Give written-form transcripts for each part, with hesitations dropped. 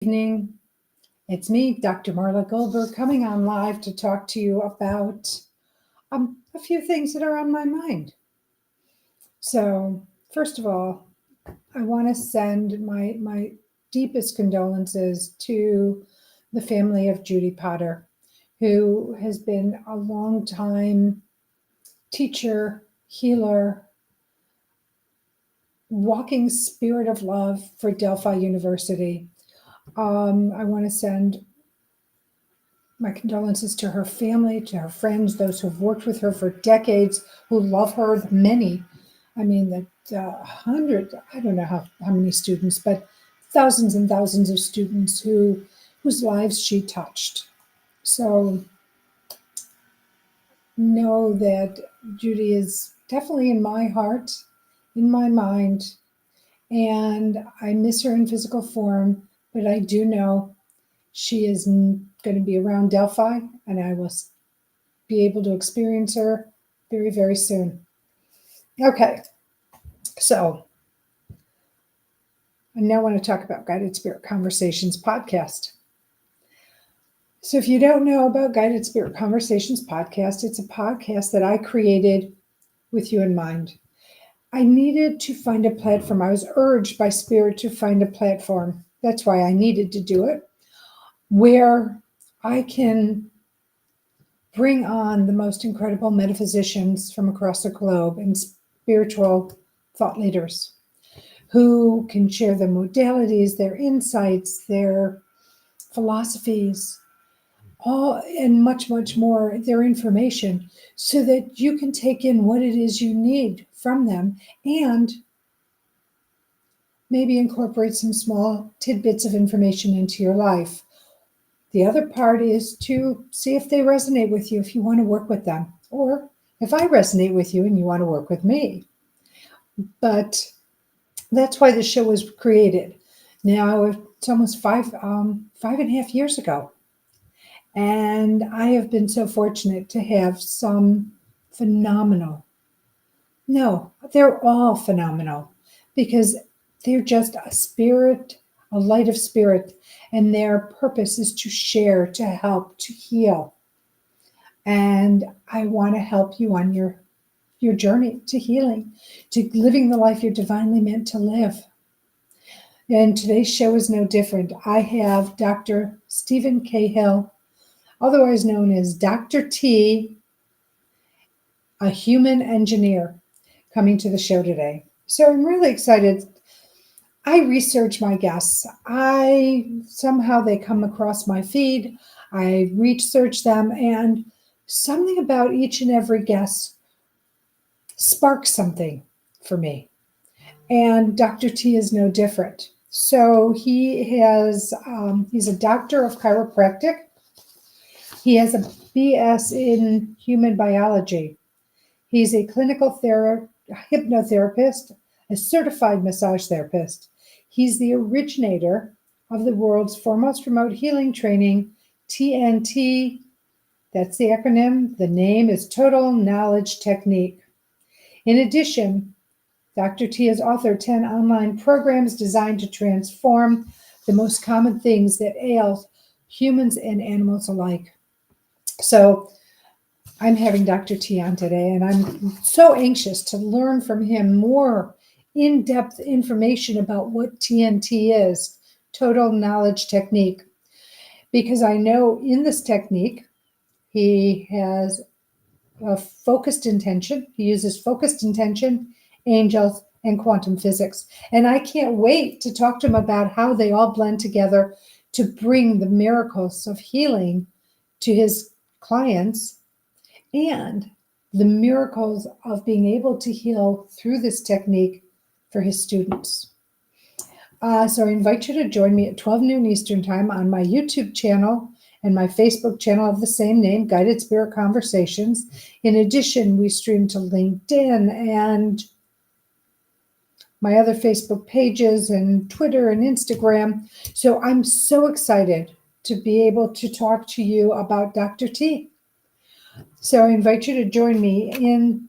Evening. It's me, Dr. Marla Goldberg, coming on live to talk to you about a few things that are on my mind. So, first of all, I want to send my deepest condolences to the family of Judy Potter, who has been a long time teacher, healer, walking spirit of love for Delphi University. I want to send my condolences to her family, to her friends, those who've worked with her for decades, who love her, the many. I mean, the hundreds, I don't know how many students, but thousands and thousands of students whose lives she touched. So know that Judy is definitely in my heart, in my mind, and I miss her in physical form, but I do know she is going to be around Delphi, and I will be able to experience her very, very soon. Okay, so I now want to talk about Guided Spirit Conversations podcast. So if you don't know about Guided Spirit Conversations podcast, it's a podcast that I created with you in mind. I needed to find a platform. I was urged by Spirit to find a platform. That's why I needed to do it, where I can bring on the most incredible metaphysicians from across the globe and spiritual thought leaders who can share their modalities, their insights, their philosophies, all and much, much more, their information, so that you can take in what it is you need from them and maybe incorporate some small tidbits of information into your life. The other part is to see if they resonate with you, if you want to work with them, or if I resonate with you and you want to work with me. But that's why the show was created. Now it's almost 5.5 years ago. And I have been so fortunate to have some phenomenal, no, they're all phenomenal, because they're just a spirit, a light of spirit, and their purpose is to share, to help, to heal. And I want to help you on your journey to healing, to living the life you're divinely meant to live. And today's show is no different. I have Dr. Stephen Cahill, otherwise known as Dr. T, a human engineer, coming to the show today. So I'm really excited. I research my guests. Somehow they come across my feed. I research them, and something about each and every guest sparks something for me. And Dr. T is no different. So he's a doctor of chiropractic. He has a BS in human biology. He's a clinical hypnotherapist, a certified massage therapist. He's the originator of the world's foremost remote healing training, TNT. That's the acronym. The name is Total Knowledge Technique. In addition, Dr. T has authored 10 online programs designed to transform the most common things that ail humans and animals alike. So I'm having Dr. T on today, and I'm so anxious to learn from him more in-depth information about what TNT is, Total Knowledge Technique, because I know in this technique, he has a focused intention. He uses focused intention, angels, and quantum physics. And I can't wait to talk to him about how they all blend together to bring the miracles of healing to his clients and the miracles of being able to heal through this technique for his students. So I invite you to join me at 12 noon Eastern Time on my YouTube channel and my Facebook channel of the same name, Guided Spirit Conversations. In addition, we stream to LinkedIn and my other Facebook pages and Twitter and Instagram. So I'm so excited to be able to talk to you about Dr. T. So I invite you to join me in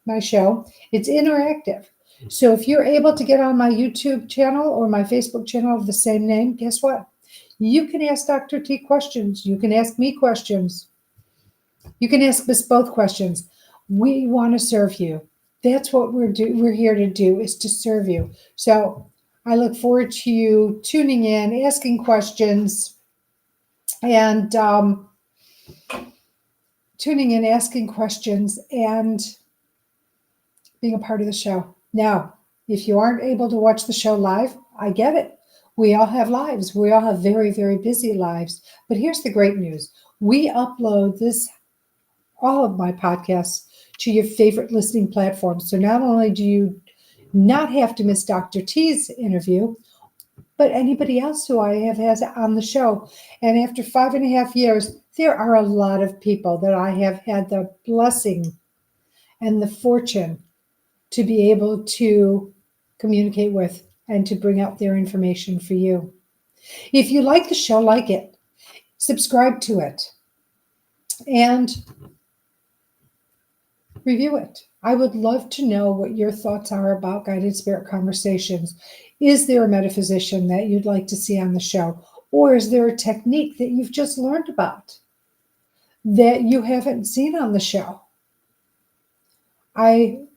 my show. It's interactive. So if you're able to get on my YouTube channel or my Facebook channel of the same name, guess what? You can ask Dr. T questions. You can ask me questions. You can ask us both questions. We want to serve you. That's what we're here to do, is to serve you. So I look forward to you tuning in, asking questions, and being a part of the show. Now, if you aren't able to watch the show live, I get it. We all have lives. We all have very, very busy lives. But here's the great news. We upload all of my podcasts to your favorite listening platforms. So not only do you not have to miss Dr. T's interview, but anybody else who I have has on the show. And after 5.5 years, there are a lot of people that I have had the blessing and the fortune to be able to communicate with and to bring out their information for you. If you like the show, like it, subscribe to it, and review it. I would love to know what your thoughts are about Guided Spirit Conversations. Is there a metaphysician that you'd like to see on the show? Or is there a technique that you've just learned about that you haven't seen on the show? I'm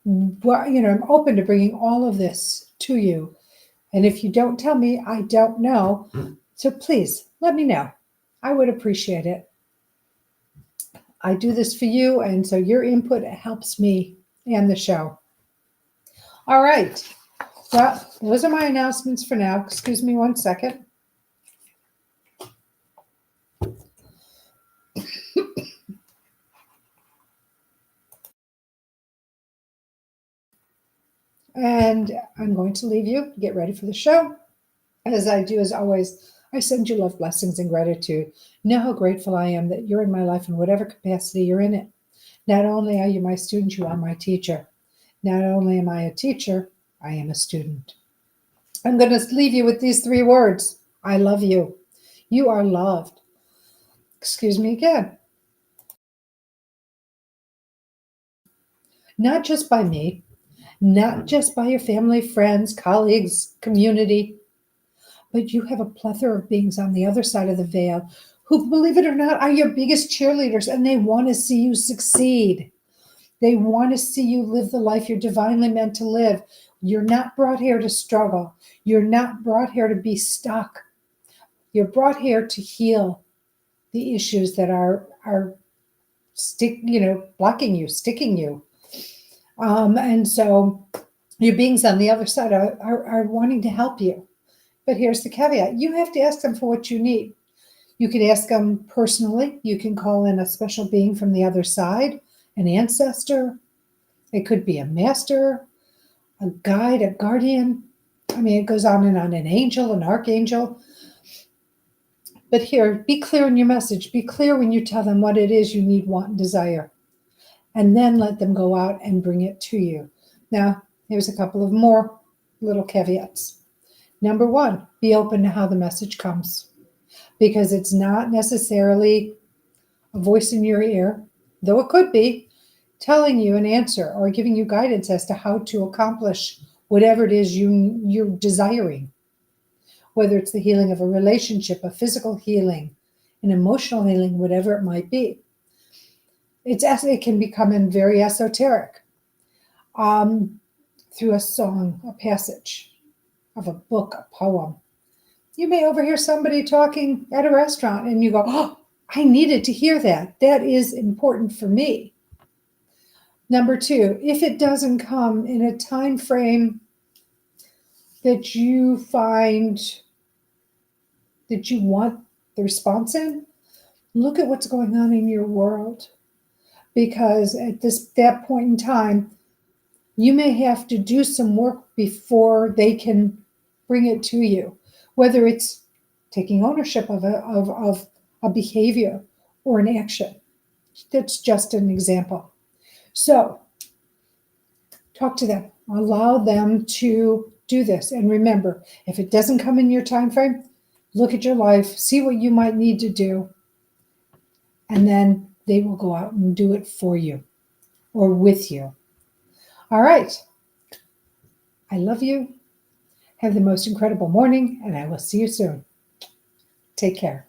open to bringing all of this to you. And if you don't tell me, I don't know. So please let me know. I would appreciate it. I do this for you, and so your input helps me and the show. All right. Well, those are my announcements for now. Excuse me 1 second. And I'm going to leave you, get ready for the show. As I do, as always, I send you love, blessings, and gratitude. Know how grateful I am that you're in my life in whatever capacity you're in it. Not only are you my student, you are my teacher. Not only am I a teacher, I am a student. I'm going to leave you with these 3 words. I love you. You are loved. Excuse me again. Not just by me, not just by your family, friends, colleagues, community, but you have a plethora of beings on the other side of the veil who, believe it or not, are your biggest cheerleaders, and they want to see you succeed. They want to see you live the life you're divinely meant to live. You're not brought here to struggle. You're not brought here to be stuck. You're brought here to heal the issues that are blocking you, sticking you. And so your beings on the other side are wanting to help you. But here's the caveat. You have to ask them for what you need. You can ask them personally. You can call in a special being from the other side, an ancestor. It could be a master, a guide, a guardian. I mean, it goes on and on, an angel, an archangel. But here, be clear in your message. Be clear when you tell them what it is you need, want, and desire. And then let them go out and bring it to you. Now, here's a couple of more little caveats. Number 1, be open to how the message comes, because it's not necessarily a voice in your ear, though it could be, telling you an answer or giving you guidance as to how to accomplish whatever it is you're desiring, whether it's the healing of a relationship, a physical healing, an emotional healing, whatever it might be. It can become very esoteric through a song, a passage of a book, a poem. You may overhear somebody talking at a restaurant and you go, oh, I needed to hear that. That is important for me. Number 2, if it doesn't come in a time frame that you find that you want the response in, look at what's going on in your world. Because at that point in time, you may have to do some work before they can bring it to you, whether it's taking ownership of a behavior or an action. That's just an example. So talk to them, allow them to do this. And remember, if it doesn't come in your time frame, look at your life, see what you might need to do, and then they will go out and do it for you or with you. All right. I love you. Have the most incredible morning, and I will see you soon. Take care.